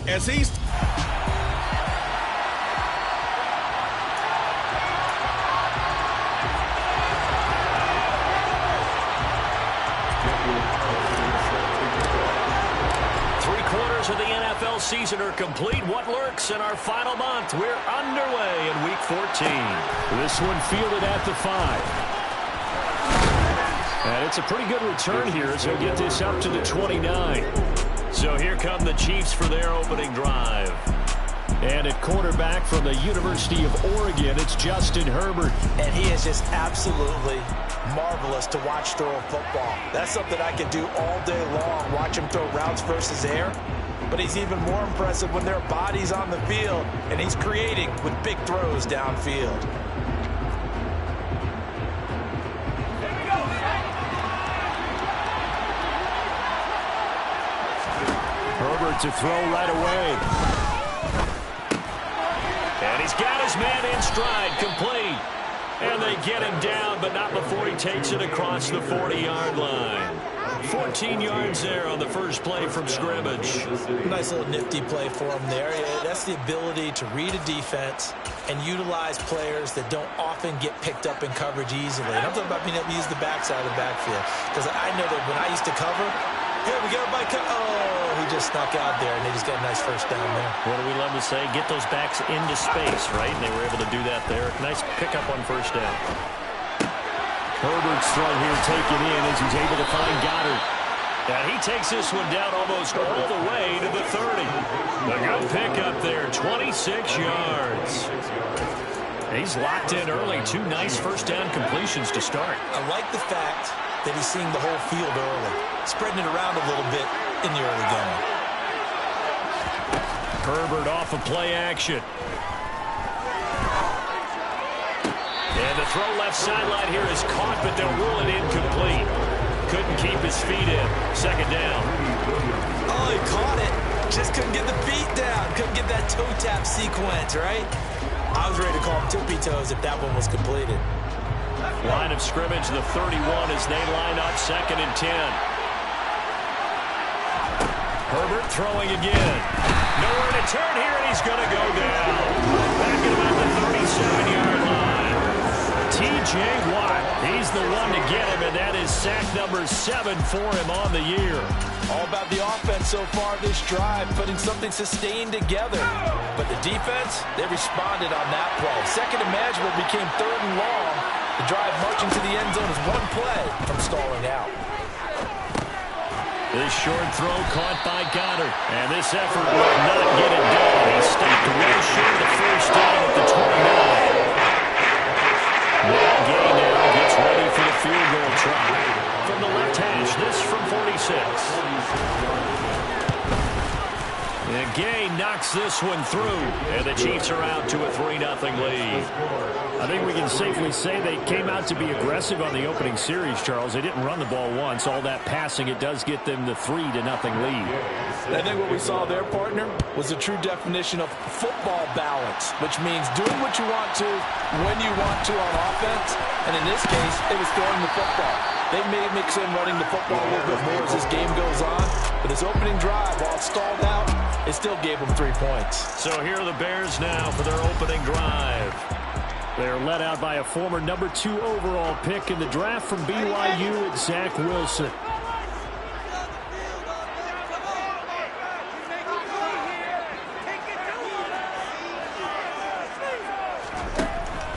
as he's... Three-quarters of the NFL season are complete. What lurks in our final month? We're underway in Week 14. This one fielded at the 5. And it's a pretty good return here as he'll get this up to the 29. So here come the Chiefs for their opening drive. And at quarterback from the University of Oregon, it's Justin Herbert. And he is just absolutely marvelous to watch throw a football. That's something I can do all day long, watch him throw routes versus air. But he's even more impressive when there are bodies on the field, and he's creating with big throws downfield. Herbert to throw right away. And he's got his man in stride, complete. And they get him down, but not before he takes it across the 40-yard line. 14 yards there on the first play from scrimmage. Nice little nifty play for him there. That's the ability to read a defense and utilize players that don't often get picked up in coverage easily. And I'm talking about being able to use the backside of the backfield. Because I know that when I used to cover, here we go, everybody. Oh, he just snuck out there, and they just got a nice first down there. What do we love to say? Get those backs into space, right? And they were able to do that there. Nice pickup on first down. Herbert's throw here taken in as he's able to find Goddard. And he takes this one down almost all the way to the 30. A good pickup there, 26 yards. He's locked in early. Two nice first down completions to start. I like the fact that he's seeing the whole field early, spreading it around a little bit in the early game. Herbert off of play action. And the throw left sideline here is caught, but they'll rule it incomplete. Couldn't keep his feet in. Second down. Oh, he caught it. Just couldn't get the feet down. Couldn't get that toe tap sequence, right? I was ready to call him tippy toes if that one was completed. Line of scrimmage, the 31 as they line up, 2nd and 10. Herbert throwing again. Nowhere to turn here, and he's going to go down. Back at about the 37-yard line. T.J. Watt, he's the one to get him, and that is sack number 7 for him on the year. All about the offense so far this drive, putting something sustained together. But the defense, they responded on that play. Second and manageable became 3rd and long. The drive marching to the end zone is one play from stalling out. This short throw caught by Goddard. And this effort will not get it done. He stopped well short of the first down at the 29. Now Gay now gets ready for the field goal try. From the left hash, this from 46. And Gay knocks this one through. And the Chiefs are out to a 3-0 lead. I think we can safely say they came out to be aggressive on the opening series, Charles. They didn't run the ball once. All that passing, it does get them the 3-0 lead. I think what we saw there, partner, was a true definition of football balance, which means doing what you want to, when you want to on offense. And in this case, it was throwing the football. They may mix in running the football a little bit more as this game goes on. But this opening drive, while it stalled out, it still gave them 3 points. So here are the Bears now for their opening drive. They're led out by a former number 2 overall pick in the draft from BYU, Zach Wilson.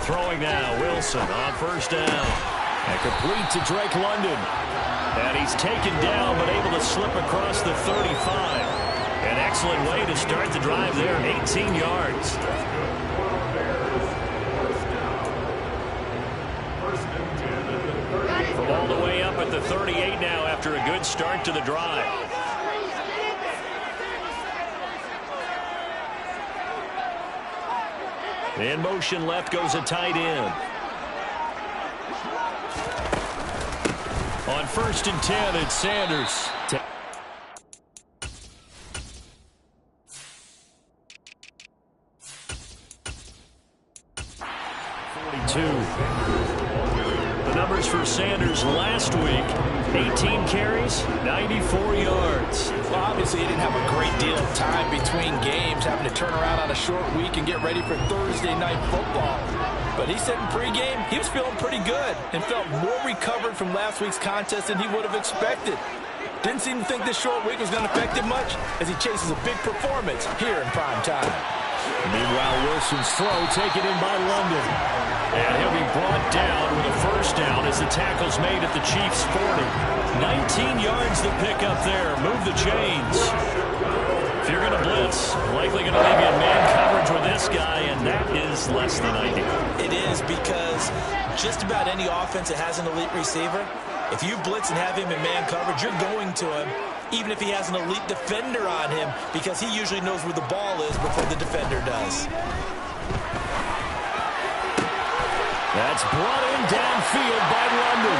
Throwing now, Wilson on first down. And complete to Drake London. And he's taken down but able to slip across the 35. An excellent way to start the drive there, 18 yards. From all the way up at the 38 now after a good start to the drive. In motion left goes a tight end. On 1st and 10, it's Sanders. 42. The numbers for Sanders last week. 18 carries, 94 yards. Well, obviously, he didn't have a great deal of time between games, having to turn around on a short week and get ready for Thursday night football. But he said in pregame he was feeling pretty good and felt more recovered from last week's contest than he would have expected. Didn't seem to think this short week was going to affect him much as he chases a big performance here in prime time. Meanwhile, Wilson's throw taken in by London. And he'll be brought down with a first down as the tackle's made at the Chiefs' 40. 19 yards to pick up there. Move the chains. If you're going to blitz, likely going to leave you in man coverage with this guy, and that is less than ideal. It is, because just about any offense that has an elite receiver, if you blitz and have him in man coverage, you're going to him, even if he has an elite defender on him, because he usually knows where the ball is before the defender does. That's brought in downfield by London.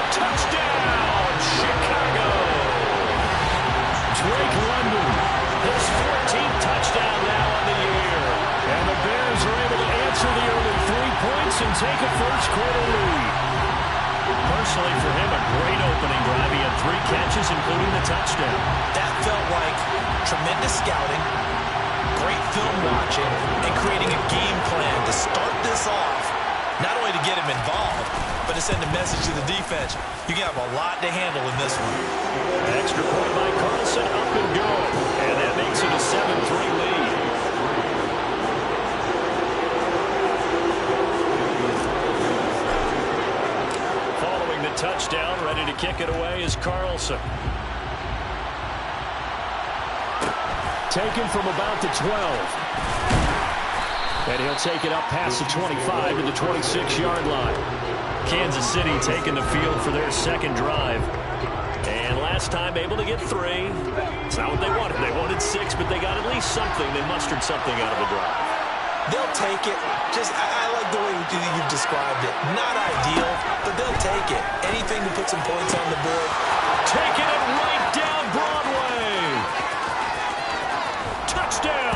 Touchdown, Chicago! Drake London, his 14th touchdown now on the year. And the Bears are able to answer the early 3 points and take a first-quarter lead. Personally, for him, a great opening drive. He had 3 catches, including the touchdown. That felt like tremendous scouting, great film watching, and creating a game plan to start this off. Not only to get him involved, but to send a message to the defense. You have a lot to handle in this one. Extra point by Carlson, up and good. And that makes it a 7-3 lead. Following the touchdown, ready to kick it away is Carlson. Taken from about the 12. And he'll take it up past the 25 to the 26-yard line. Kansas City taking the field for their second drive. And last time able to get 3. It's not what they wanted. They wanted 6, but they got at least something. They mustered something out of the drive. They'll take it. I like the way you've described it. Not ideal, but they'll take it. Anything to put some points on the board. Taking it right down Broadway. Touchdown.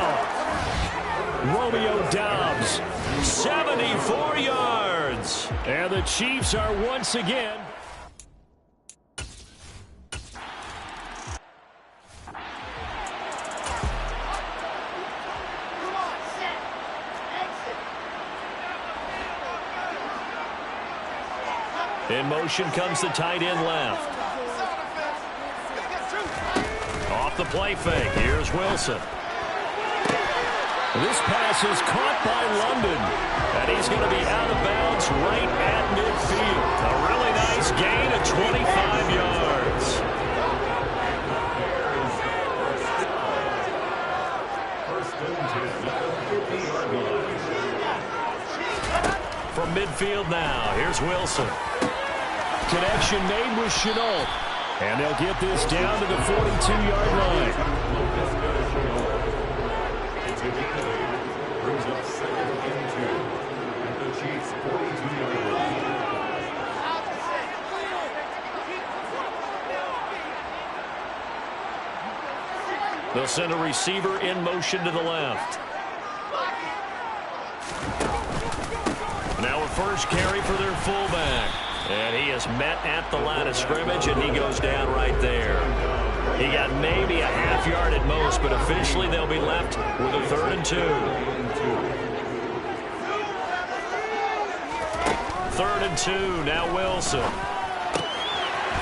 Romeo Doubs, 74 yards. And the Chiefs are once again. In motion comes the tight end left. Off the play fake. Here's Wilson. This pass is caught by London, and he's going to be out of bounds right at midfield. A really nice gain of 25 yards. From midfield now, here's Wilson. Connection made with Chenault, and they'll get this down to the 42-yard line. They'll send a receiver in motion to the left. Now a first carry for their fullback. And he is met at the line of scrimmage, and he goes down right there. He got maybe a half yard at most, but officially they'll be left with a 3rd and 2. 3rd and 2, now Wilson.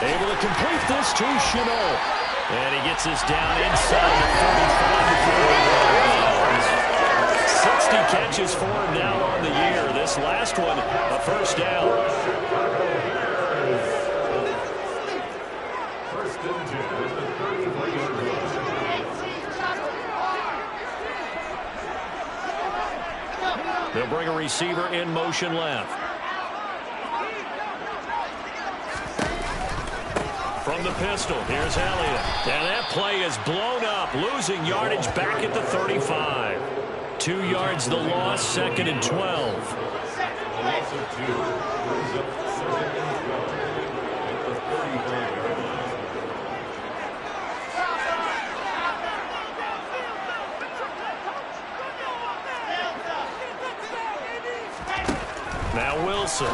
Able to complete this to Chenault. And he gets this down inside the 35. 60 catches for him now on the year. This last one, a first down. They'll bring a receiver in motion left. From the pistol, here's Elliott. And that play is blown up, losing yardage back at the 35. 2 yards the loss, 2nd and 12. Now Wilson.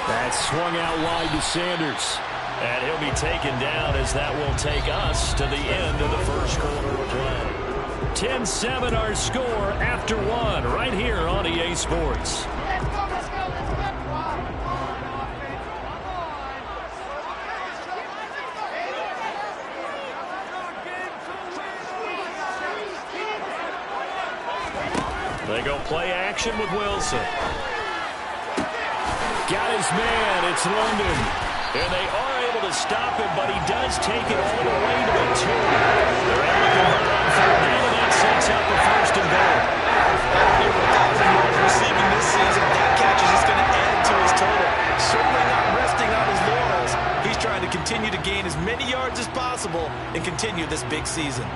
That's swung out wide to Sanders. And he'll be taken down as that will take us to the end of the first quarter of play. 10-7 our score after one right here on EA Sports. They go play action with Wilson. Got his man. It's London. And they are able to stop him, but he does take it all the way to the 2. They're able to convert on 3rd down, and that sets up the 1st and goal. Over 1,000 yards receiving this season. That catch is just going to add to his total. Certainly not resting on his laurels. He's trying to continue to gain as many yards as possible and continue this big season.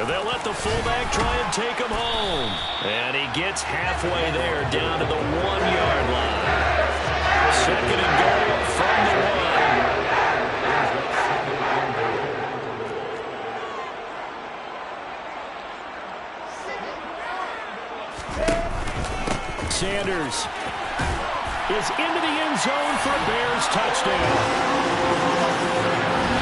They'll let the fullback try and take him home. And he gets halfway there, down to the 1-yard line. 2nd and goal from the 1. Sanders is into the end zone for a Bears touchdown.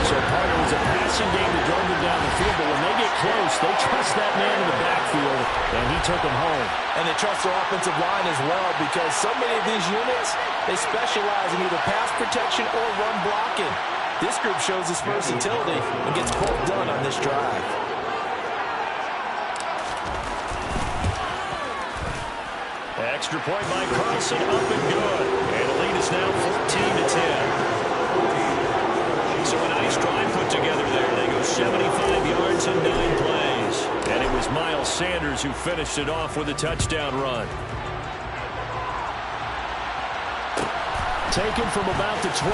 So part of it was a passing game that drove them down the field, but when they get close, they trust that man in the backfield, and he took them home. And they trust their offensive line as well, because so many of these units, they specialize in either pass protection or run blocking. This group shows its versatility and gets both done on this drive. Extra point by Carlson, up and good. And the lead is now 14-10. So a nice drive put together there. They go 75 yards in 9 plays. And it was Miles Sanders who finished it off with a touchdown run. Taken from about the 12.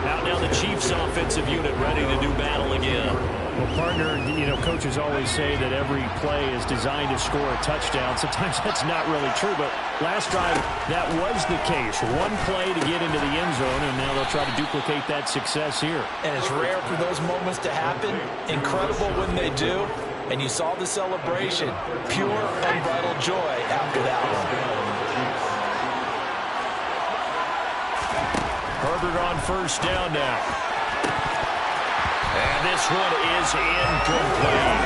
Out now the Chiefs offensive unit ready to do battle again. Well, partner, coaches always say that every play is designed to score a touchdown. Sometimes that's not really true, but last drive, that was the case. One play to get into the end zone, and now they'll try to duplicate that success here. And it's rare for those moments to happen. Incredible when they do. And you saw the celebration. Pure, unbridled joy after that one. Herbert on 1st down now. And this one is incomplete.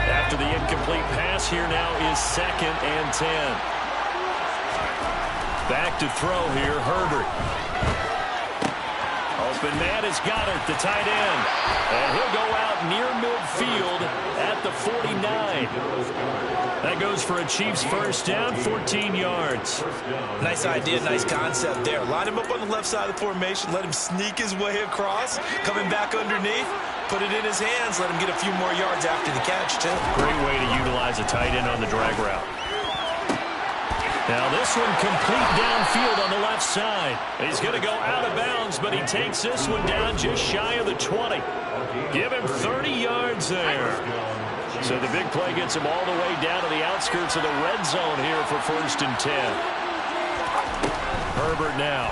After the incomplete pass, here now is 2nd and 10. Back to throw here, Herbert. Open man is Goddard, the tight end. And he'll go out near midfield at the 49. That goes for a Chiefs 1st down, 14 yards. Nice idea, nice concept there. Line him up on the left side of the formation, let him sneak his way across, coming back underneath, put it in his hands, let him get a few more yards after the catch, too. Great way to utilize a tight end on the drag route. Now this one complete downfield on the left side. He's going to go out of bounds, but he takes this one down just shy of the 20. Give him 30 yards there. So the big play gets him all the way down to the outskirts of the red zone here for 1st and 10. Herbert now.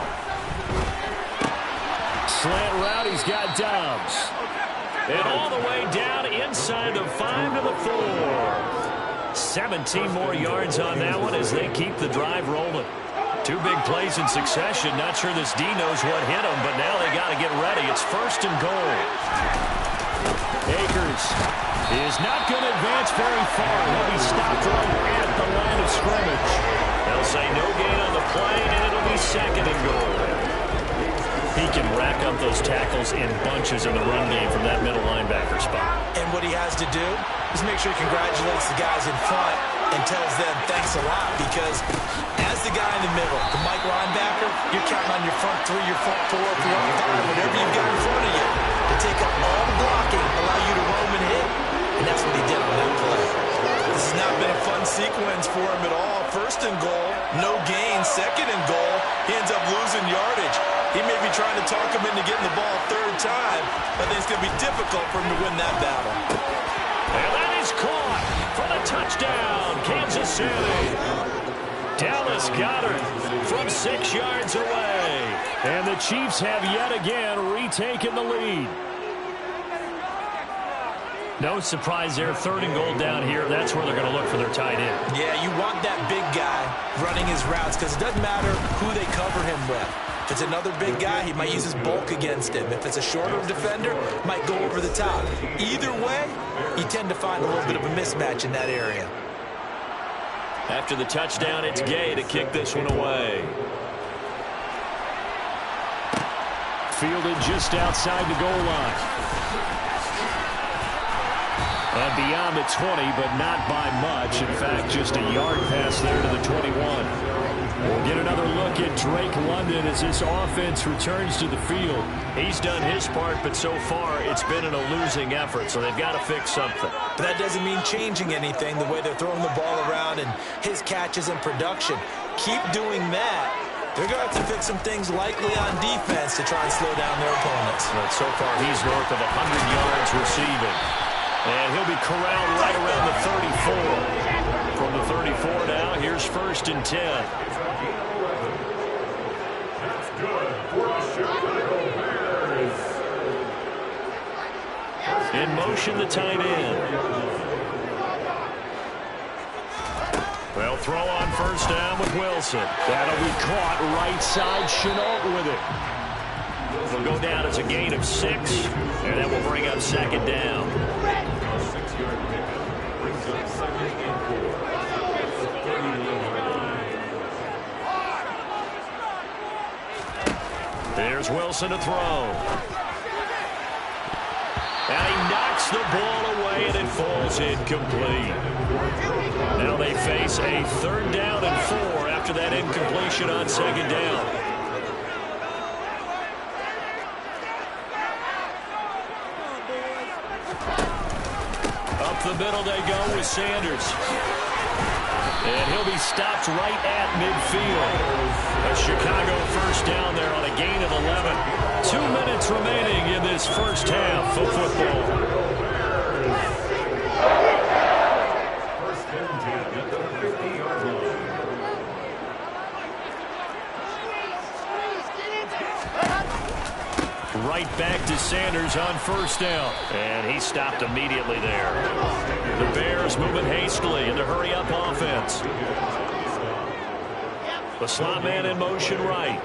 Slant route, he's got Dobbs. And all the way down inside the 5 to the 4. 17 more yards on that one as they keep the drive rolling. 2 big plays in succession. Not sure this D knows what hit him, but now they got to get ready. It's 1st and goal. Akers is not going to advance very far. He'll be stopped right at the line of scrimmage. They'll say no gain on the play, and it'll be 2nd and goal. He can rack up those tackles in bunches in the run game from that middle linebacker spot. And what he has to do is make sure he congratulates the guys in front and tells them thanks a lot, because as the guy in the middle, the Mike linebacker, you're counting on your front 3, your front 4, your front 5, whatever you've got in front of you to take up all the blocking, allow you to roam and hit. And that's what he did on that play. This has not been a fun sequence for him at all. 1st and goal, no gain, second and goal, he ends up losing yardage. He may be trying to talk him into getting the ball a third time. I think it's going to be difficult for him to win that battle. And that is caught for the touchdown, Kansas City. Dallas Goedert from 6 yards away. And the Chiefs have yet again retaken the lead. No surprise there, 3rd and goal down here. That's where they're going to look for their tight end. Yeah, you want that big guy running his routes because it doesn't matter who they cover him with. If it's another big guy, he might use his bulk against him. If it's a shorter defender, might go over the top. Either way, you tend to find a little bit of a mismatch in that area. After the touchdown, it's Gay to kick this one away. Fielded just outside the goal line. And beyond the 20, but not by much. In fact, just a yard pass there to the 21. We'll get another look at Drake London as this offense returns to the field. He's done his part, but so far it's been in a losing effort, so they've got to fix something. But that doesn't mean changing anything, the way they're throwing the ball around and his catches and production. Keep doing that. They're going to have to fix some things likely on defense to try and slow down their opponents. But so far he's north of 100 yards receiving. And he'll be corralled right around the 34. From the 34 now, here's 1st and 10. In motion, the tight end. They'll throw on 1st down with Wilson. That'll be caught right side. Chenault with it. It'll go down as a gain of 6, and that will bring up 2nd down. There's Wilson to throw. And he knocks the ball away, and it falls incomplete. Now they face a 3rd down and 4 after that incompletion on 2nd down. Up the middle they go with Sanders. And he'll be stopped right at midfield. A Chicago 1st down there on a gain of 11. 2 minutes remaining in this 1st half of football. Right back to Sanders on 1st down. And he stopped immediately there. The Bears moving hastily in the hurry-up offense. The slot man in motion right.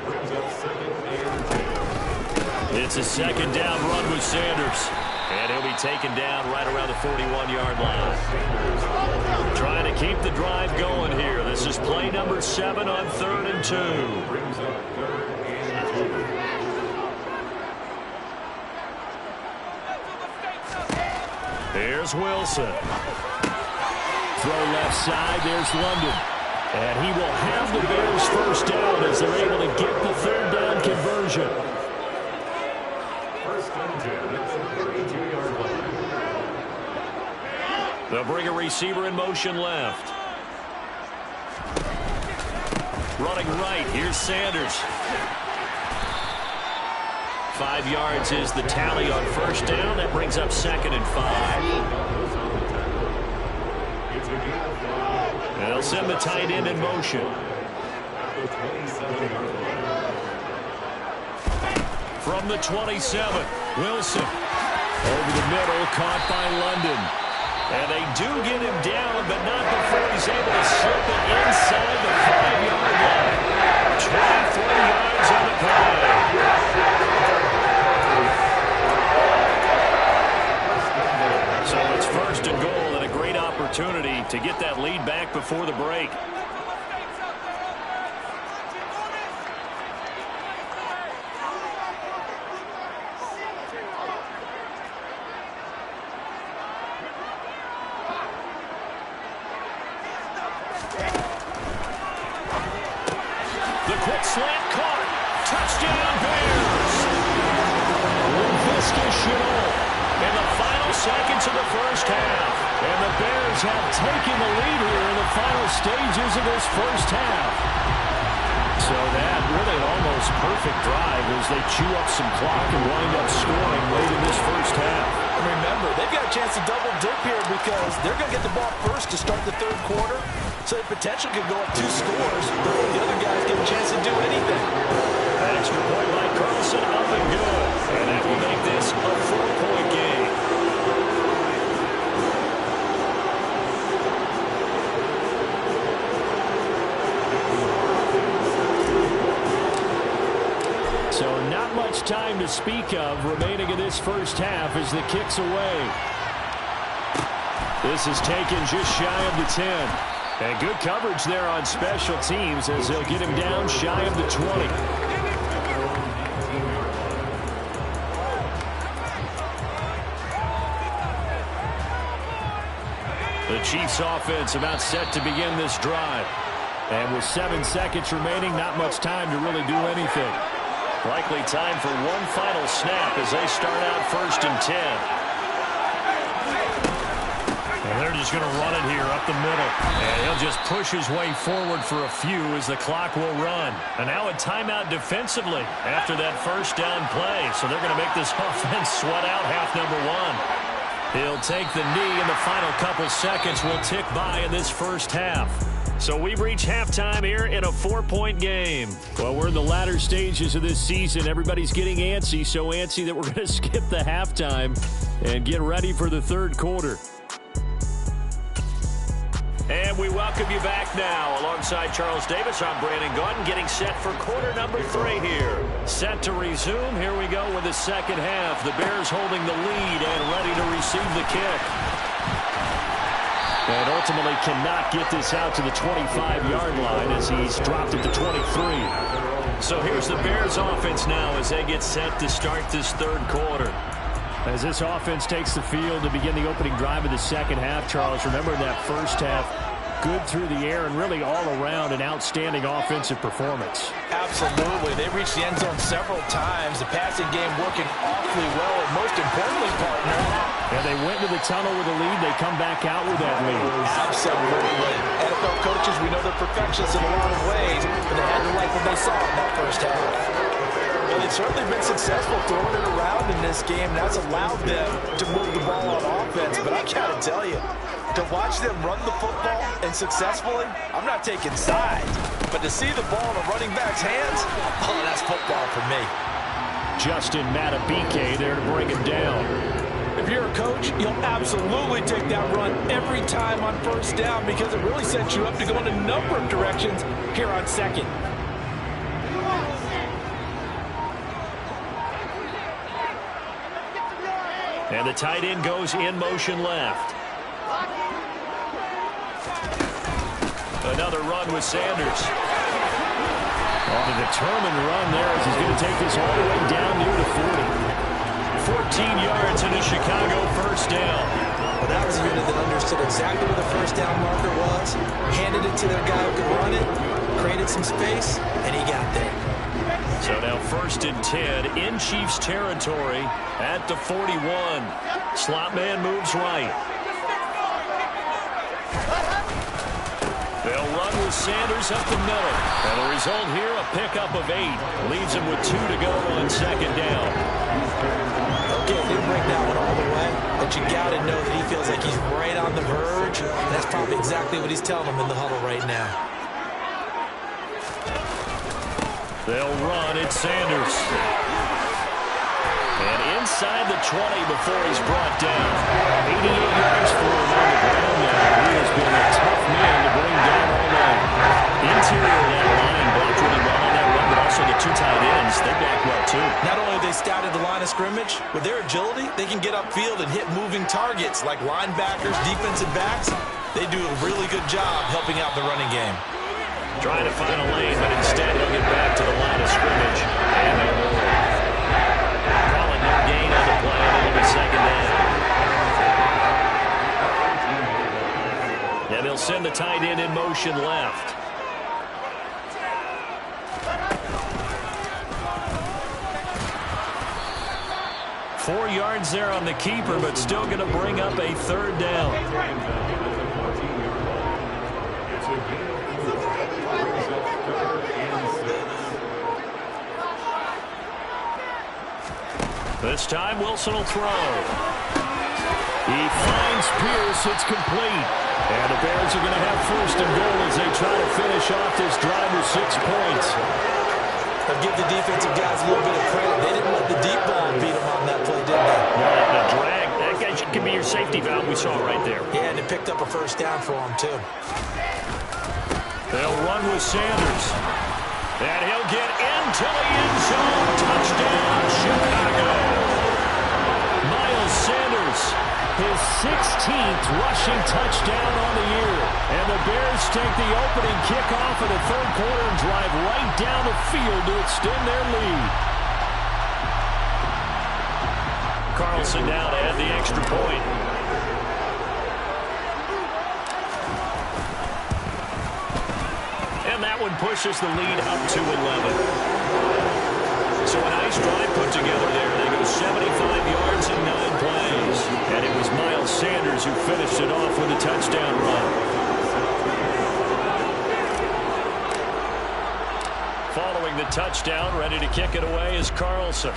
It's a 2nd down run with Sanders. And he'll be taken down right around the 41-yard line. Trying to keep the drive going here. This is play number 7 on 3rd and 2. There's Wilson. Throw left side. There's London. And he will have the Bears 1st down as they're able to get the 3rd down conversion. 1st and 10 at the 32-yard line. They'll bring a receiver in motion left. Running right. Here's Sanders. 5 yards is the tally on 1st down. That brings up 2nd and 5. And they'll send the tight end in motion. From the 27, Wilson. Over the middle, caught by London. And they do get him down, but not before he's able to slip it inside the 5-yard line. 23 yards on the play. So it's 1st and goal and a great opportunity to get that lead back before the break. The quick slant caught. Touchdown Bears. Laviska Shenault. In the final seconds of the 1st half. And the Bears have taken the lead here in the final stages of this 1st half. So that really almost perfect drive as they chew up some clock and wind up scoring late in this first half. And remember, they've got a chance to double dip here because they're going to get the ball first to start the third quarter. So the potential could go up 2 scores before the other guys get a chance to do anything. An extra point by Carlson, up and good. And that will make this a 4-point game. So not much time to speak of remaining in this first half as the kick's away. This is taken just shy of the 10. And good coverage there on special teams as they'll get him down shy of the 20. The Chiefs offense about set to begin this drive. And with 7 seconds remaining, not much time to really do anything. Likely time for one final snap as they start out 1st and 10. And they're just going to run it here up the middle. And he'll just push his way forward for a few as the clock will run. And now a timeout defensively after that first down play. So they're going to make this offense sweat out half number 1. He'll take the knee, and the final couple seconds will tick by in this first half. So we've reached halftime here in a 4-point game. Well, we're in the latter stages of this season. Everybody's getting antsy, so antsy that we're going to skip the halftime and get ready for the third quarter. And we welcome you back now. Alongside Charles Davis, I'm Brandon Gaudin, getting set for quarter number 3 here. Set to resume. Here we go with the second half. The Bears holding the lead and ready to receive the kick. And ultimately cannot get this out to the 25-yard line as he's dropped it to 23. So here's the Bears offense now as they get set to start this third quarter. As this offense takes the field to begin the opening drive of the second half, Charles, remember in that first half, good through the air and really all around an outstanding offensive performance. Absolutely. They reached the end zone several times. The passing game working awfully well, and most importantly, partner. And they went to the tunnel with a lead. They come back out with that lead. Absolutely. NFL coaches, we know they're perfectionists in a lot of ways, but they had to like what they saw in that first half. And they've certainly been successful throwing it around in this game. That's allowed them to move the ball on offense. But I got to tell you, to watch them run the football and successfully, I'm not taking sides. But to see the ball in a running back's hands, oh, that's football for me. Justin Mista-Pistol there to bring him down. If you're a coach, you'll absolutely take that run every time on first down because it really sets you up to go in a number of directions here on second. And the tight end goes in motion left. Another run with Sanders. On a determined run there as he's going to take this all the way down near the 40. 14 yards in a Chicago first down. Well, that was a unit that understood exactly where the first down marker was, handed it to their guy who could run it, created some space, and he got there. So now 1st and 10 in Chiefs territory at the 41. Slot man moves right. They'll run with Sanders up the middle. And the result here, a pickup of 8. Leaves him with 2 to go on second down. Okay, didn't break that one all the way, but you got to know that he feels like he's right on the verge. That's probably exactly what he's telling them in the huddle right now. They'll run at Sanders. And inside the 20 before he's brought down. 88 yards for him on the ground now. He has been a tough man to bring down all night. Interior of that line blocked really well on that run, but also the 2 tight ends, they blocked well too. Not only have they scouted the line of scrimmage, with their agility, they can get upfield and hit moving targets like linebackers, defensive backs. They do a really good job helping out the running game. Trying to find a lane, but instead he'll get back to the line of scrimmage. And no more. Calling no gain on the play, and it'll be second down. And they'll send the tight end in motion left. Four yards there on the keeper, but still going to bring up a third down. This time Wilson will throw. He finds Pierce. It's complete. And the Bears are going to have first and goal as they try to finish off this drive with 6 points. I'll give the defensive guys a little bit of credit. They didn't let the deep ball beat them on that play, did they? The drag, that guy can be your safety valve. We saw it right there. Yeah, and it picked up a first down for them, too. They'll run with Sanders. And he'll get into the end zone. Touchdown, Chicago. Miles Sanders, his 16th rushing touchdown on the year. And the Bears take the opening kickoff of the third quarter and drive right down the field to extend their lead. Carlson now to add the extra point. And that one pushes the lead up to 11. So a nice drive put together there. They go 75 yards in 9 plays. And it was Miles Sanders who finished it off with a touchdown run. Following the touchdown, ready to kick it away is Carlson.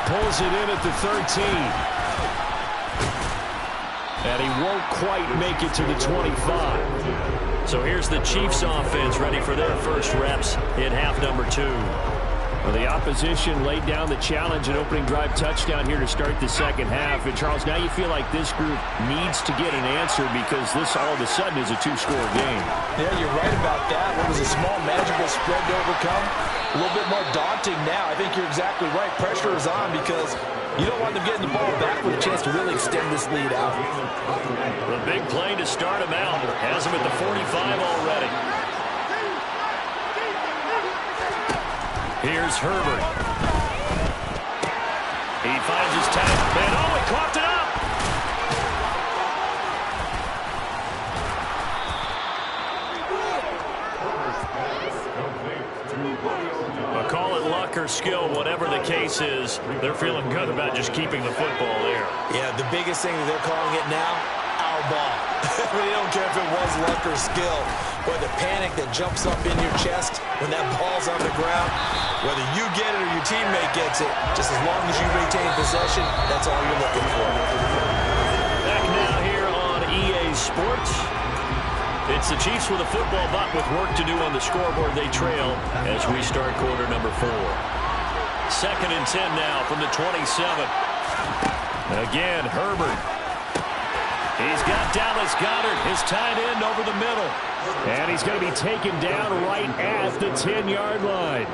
Pulls it in at the 13. And he won't quite make it to the 25. So here's the Chiefs offense ready for their first reps in half number 2. Well, the opposition laid down the challenge and opening drive touchdown here to start the second half. And, Charles, now you feel like this group needs to get an answer because this all of a sudden is a 2-score game. Yeah, you're right about that. What was a small, manageable spread to overcome? A little bit more daunting now. I think you're exactly right. Pressure is on because you don't want them getting the ball back with a chance to really extend this lead out. The big play to start him out. Has him at the 45 already. Here's Herbert. He finds his tag. And oh, he coughed it up. But call it luck or skill, whatever the case is, they're feeling good about just keeping the football there. Yeah, the biggest thing that they're calling it now, our ball. They don't care if it was luck or skill, or the panic that jumps up in your chest when that ball's on the ground. Whether you get it or your teammate gets it, just as long as you retain possession, that's all you're looking for. Back now here on EA Sports. It's the Chiefs with a football, but with work to do on the scoreboard. They trail as we start quarter number 4. 2nd and 10 now from the 27. Again, Herbert. He's got Dallas Goedert, his tight end, over the middle. And he's going to be taken down right at the 10-yard line.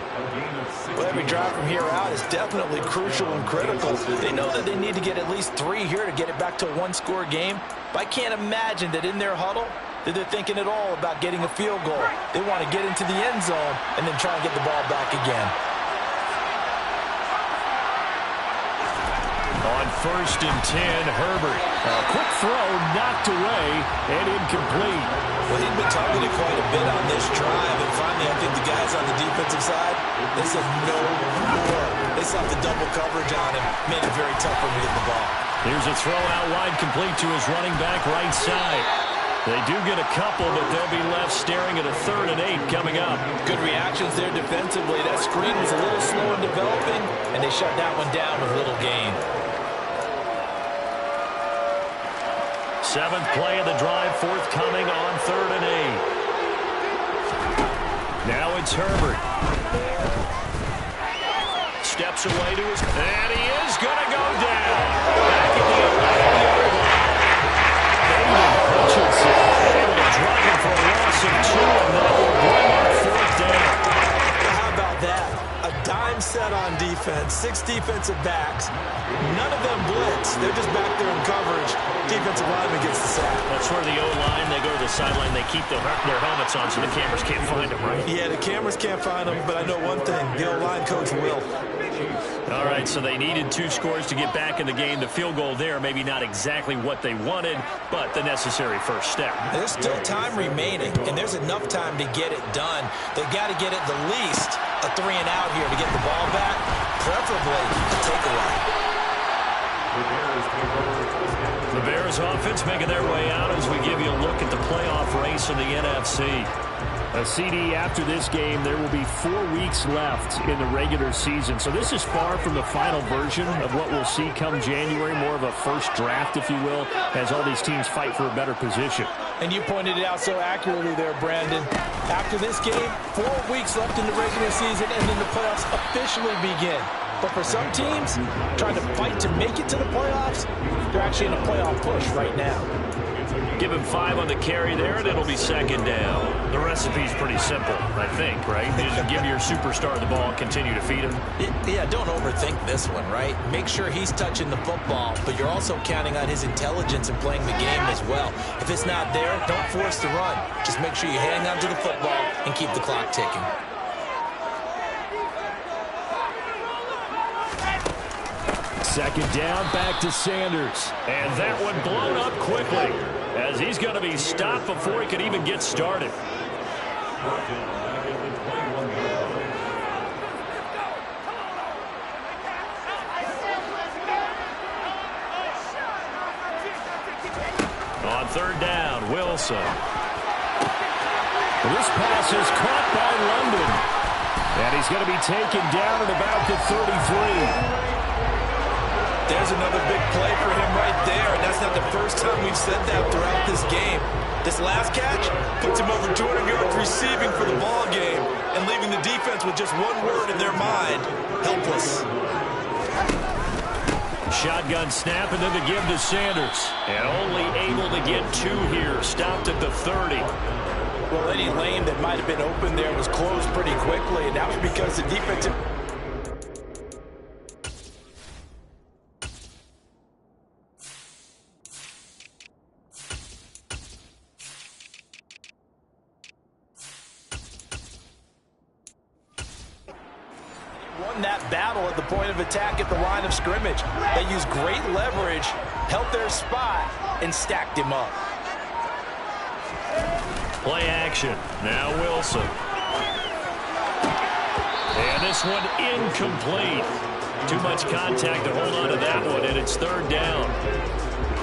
Well, every drive from here out is definitely crucial and critical. They know that they need to get at least 3 here to get it back to a 1-score game. But I can't imagine that in their huddle that they're thinking at all about getting a field goal. They want to get into the end zone and then try and get the ball back again. On 1st and 10, Herbert. A quick throw knocked away and incomplete. Well, he'd been targeted quite a bit on this drive, and finally I think the guys on the defensive side, they said no more. They saw the double coverage on him, made it very tough for him to get the ball. Here's a throw out wide, complete to his running back right side. They do get a couple, but they'll be left staring at a 3rd and 8 coming up. Good reactions there defensively. That screen was a little slow in developing, and they shut that one down with little gain. 7th play of the drive, forthcoming on 3rd and 8. Now it's Herbert. Steps away to his... And he is going to go down. Back at the 11-yard line. Hutchinson Able to drive him for a loss of 2, and that will bring up 4th down. How about that? A dime set on defense, 6 defensive backs. None of them blitz. They're just back there in coverage. Defensive lineman gets the sack. That's where the O-line, they go to the sideline, they keep their helmets on so the cameras can't find them, right? Yeah, the cameras can't find them, but I know one thing. The O-line coach will. All right, so they needed 2 scores to get back in the game. The field goal there, maybe not exactly what they wanted, but the necessary first step. There's still time remaining, and there's enough time to get it done. They've got to get at the least a 3 and out here to get the ball back, preferably a takeaway. The Bears offense making their way out as we give you a look at the playoff race in the NFC. A CD after this game, there will be 4 weeks left in the regular season. So this is far from the final version of what we'll see come January, more of a first draft, if you will, as all these teams fight for a better position. And you pointed it out so accurately there, Brandon. After this game, 4 weeks left in the regular season, and then the playoffs officially begin. But for some teams, trying to fight to make it to the playoffs, they're actually in a playoff push right now. Give him 5 on the carry there, and it'll be second down. The recipe's pretty simple, I think, right? You just give your superstar the ball and continue to feed him. Yeah, don't overthink this one, right? Make sure he's touching the football, but you're also counting on his intelligence in playing the game as well. If it's not there, don't force the run. Just make sure you hang on to the football and keep the clock ticking. Second down, back to Sanders. And that one blown up quickly, as he's going to be stopped before he could even get started. On third down, Wilson. This pass is caught by London. And he's going to be taken down at about the 33. There's another big play for him right there, and that's not the first time we've said that throughout this game. This last catch puts him over 200 yards receiving for the ball game and leaving the defense with just one word in their mind: helpless. Shotgun snap, and then the give to Sanders. And only able to get 2 here, stopped at the 30. Well, any lane that might have been open there was closed pretty quickly, and that was because the defensive... won that battle at the point of attack at the line of scrimmage. They used great leverage, held their spot, and stacked him up. Play action. Now Wilson. And this one incomplete. Too much contact to hold on to that one, and it's third down.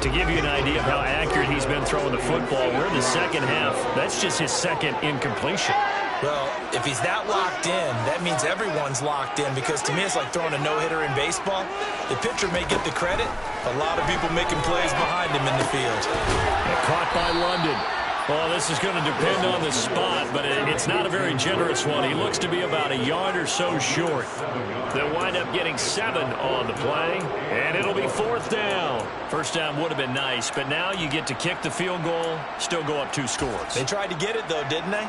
To give you an idea of how accurate he's been throwing the football, we're in the second half. That's just his second incompletion. Well, if he's that locked in, that means everyone's locked in, because to me it's like throwing a no-hitter in baseball. The pitcher may get the credit, a lot of people making plays behind him in the field. And caught by London. Well, this is going to depend on the spot, but it's not a very generous one. He looks to be about a yard or so short. They'll wind up getting 7 on the play, and it'll be fourth down. First down would have been nice, but now you get to kick the field goal, still go up 2 scores. They tried to get it, though, didn't they?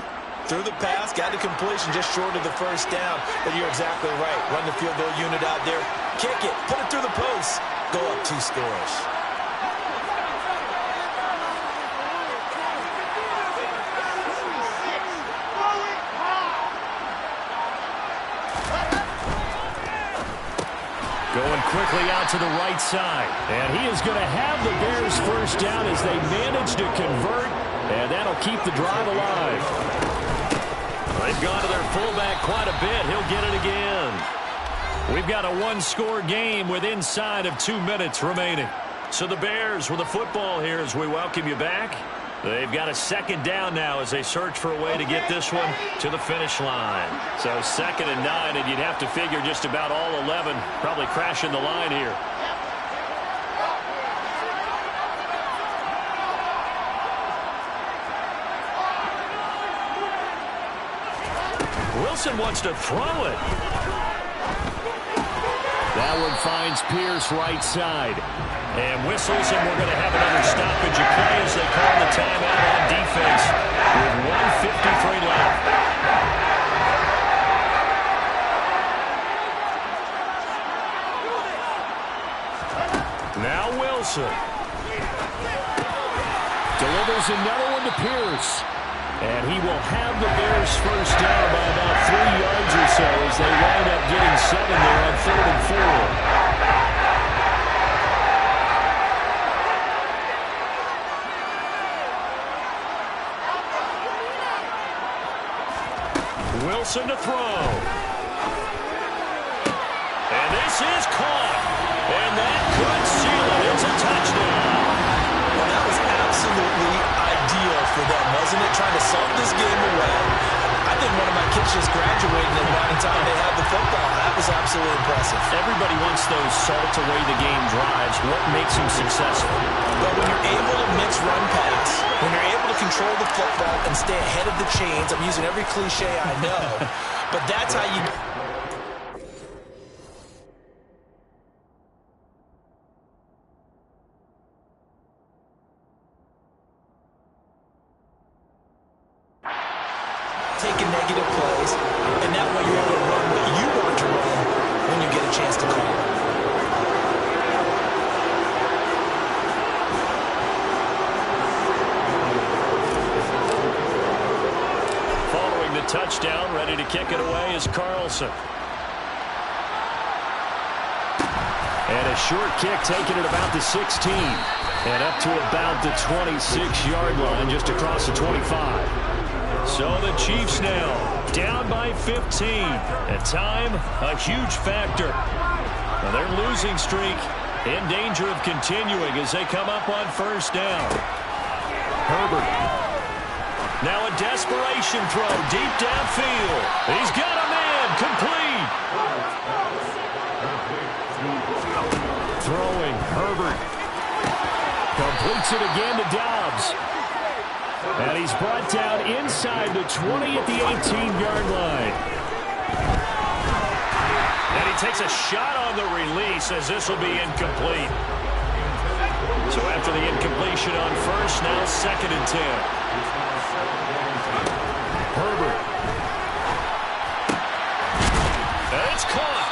Threw the pass, got the completion just short of the first down. But you're exactly right. Run the field goal unit out there. Kick it. Put it through the post. Go up 2 scores. Going quickly out to the right side. And he is going to have the Bears first down as they manage to convert. And that'll keep the drive alive. They've gone to their fullback quite a bit. He'll get it again. We've got a 1-score game with inside of 2 minutes remaining. So the Bears with the football here as we welcome you back. They've got a second down now as they search for a way to get this one to the finish line. So 2nd and 9, and you'd have to figure just about all 11 probably crashing the line here. Wilson wants to throw it. That one finds Pierce right side. And whistles, and we're going to have another stoppage of play as they call the timeout on defense with 1:53 left. Now Wilson. Delivers another one to Pierce. And he will have the Bears first down by about 3 yards or so as they wind up getting 7 there on 3rd and 4. Wilson to throw. And this is caught. And that could seal it. It's a touchdown. Well, that was absolutely ideal for them, wasn't it? Trying to solve this game away. much just graduated by the time they had the football. That was absolutely impressive. Everybody wants those salt-away-the-game drives. What makes them successful? But when you're able to mix run pass, when you're able to control the football and stay ahead of the chains, I'm using every cliche I know, but that's how you... taking negative plays, and that way you're able to run what you want to run when you get a chance to call. Following the touchdown, ready to kick it away is Carlson. And a short kick taken at about the 16. And up to about the 26-yard line, just across the 25. So the Chiefs now down by 15. At time, a huge factor. Now their losing streak in danger of continuing as they come up on first down. Herbert. Now a desperation throw deep downfield. He's got a man. Complete. Throwing Herbert. Completes it again to Dobbs. And he's brought down inside the 20 at the 18-yard line. And he takes a shot on the release as this will be incomplete. So after the incompletion on first, now 2nd and 10. Herbert. And it's caught.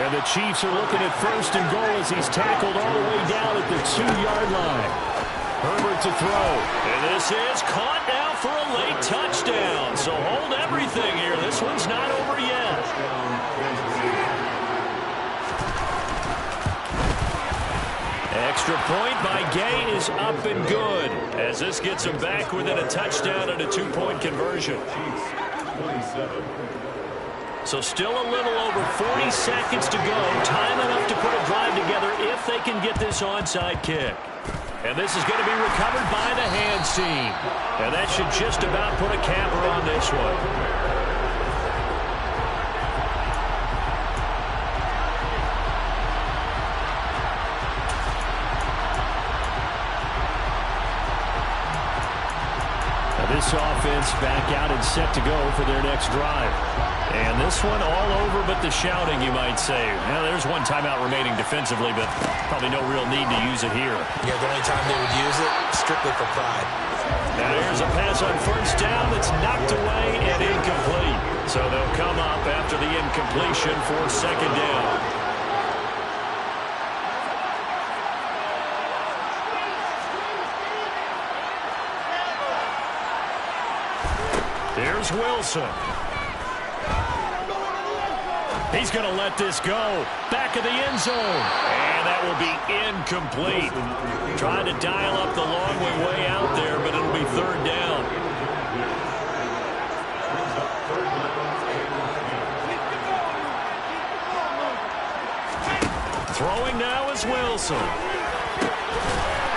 And the Chiefs are looking at 1st and goal as he's tackled all the way down at the 2-yard line. Herbert to throw. And this is caught now for a late touchdown. So hold everything here. This one's not over yet. Extra point by Gay is up and good, as this gets him back within a touchdown and a 2-point conversion. So still a little over 40 seconds to go. Time enough to put a drive together if they can get this onside kick. And this is going to be recovered by the hands team. And that should just about put a capper on this one. Now this offense back out and set to go for their next drive. And this one all over but the shouting, you might say. Now, there's one timeout remaining defensively, but probably no real need to use it here. Yeah, the only time they would use it, strictly for pride. Now, here's a pass on first down that's knocked away and incomplete. So they'll come up after the incompletion for 2nd down. Here's Wilson. He's going to let this go. Back of the end zone. And that will be incomplete. Trying to dial up the long way out there, but it'll be 3rd down. Throwing now is Wilson.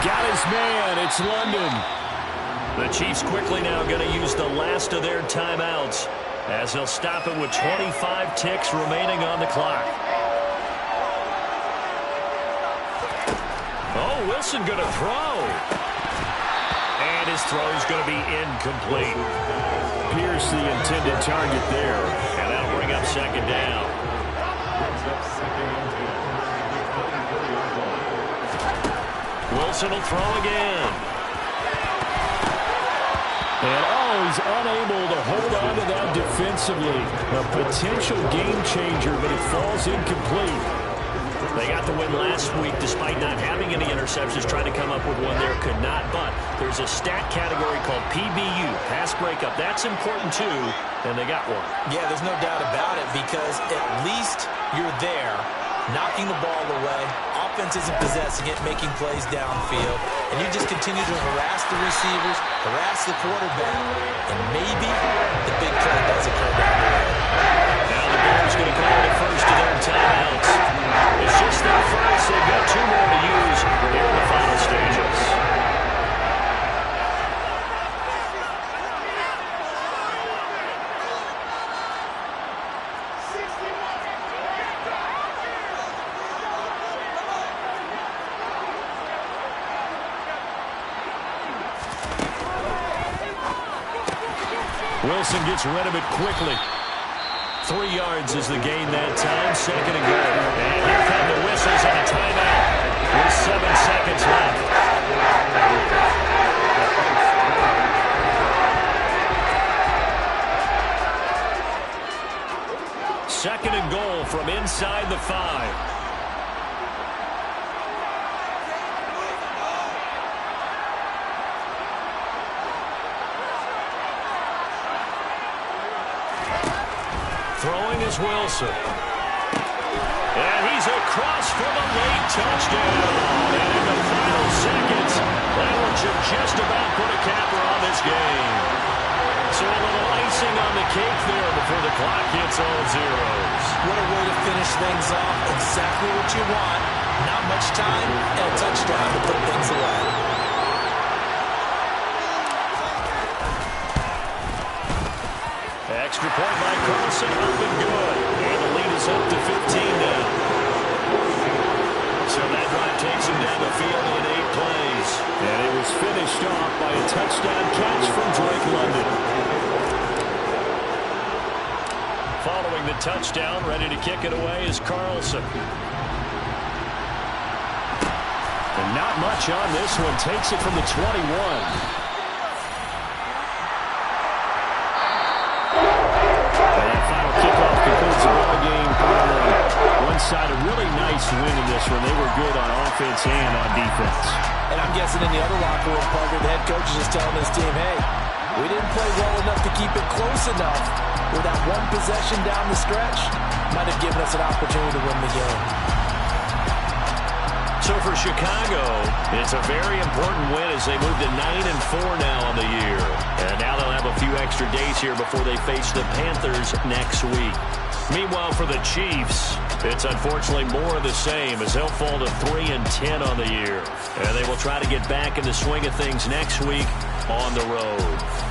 Got his man. It's London. The Chiefs quickly now going to use the last of their timeouts, as they'll stop it with 25 ticks remaining on the clock. Oh, Wilson going to throw. And his throw is going to be incomplete. Pierce the intended target there. And that'll bring up 2nd down. Wilson will throw again. And he's unable to hold on to that defensively. A potential game changer, but it falls incomplete. They got the win last week despite not having any interceptions. Tried to come up with one there, could not. But there's a stat category called PBU, pass breakup. That's important too, and they got one. Yeah, there's no doubt about it, because at least you're there, knocking the ball away. Offense isn't possessing it, making plays downfield. And you just continue to harass the receivers, harass the quarterback, and maybe the big play does occur down the road. Now the Bears going to call the first of their timeouts. It's just their first. They've got 2 more to use here in the final stages. Wilson gets rid of it quickly. 3 yards is the gain that time. 2nd and goal. And here come the whistles on a timeout with 7 seconds left. Second and goal from inside the 5. Throwing is Wilson. And he's across for the late touchdown. And in the final seconds, that one should just about put a capper on this game. So a little icing on the cake there before the clock hits all zeros. What a way to finish things off. Exactly what you want. Not much time and a touchdown to put things away. Extra point by Carlson, up and good. And the lead is up to 15 now. So that drive takes him down the field in 8 plays. And it was finished off by a touchdown catch from Drake London. Following the touchdown, ready to kick it away is Carlson. And not much on this one. Takes it from the 21. Side a really nice win in this one. They were good on offense and on defense. And I'm guessing in the other locker room, Parker, the head coach is just telling his team, hey, we didn't play well enough to keep it close enough. With that one possession down the stretch, might have given us an opportunity to win the game. So for Chicago, it's a very important win as they move to 9-4 now on the year. And now they'll have a few extra days here before they face the Panthers next week. Meanwhile, for the Chiefs, it's unfortunately more of the same as they'll fall to 3-10 on the year. And they will try to get back in the swing of things next week on the road.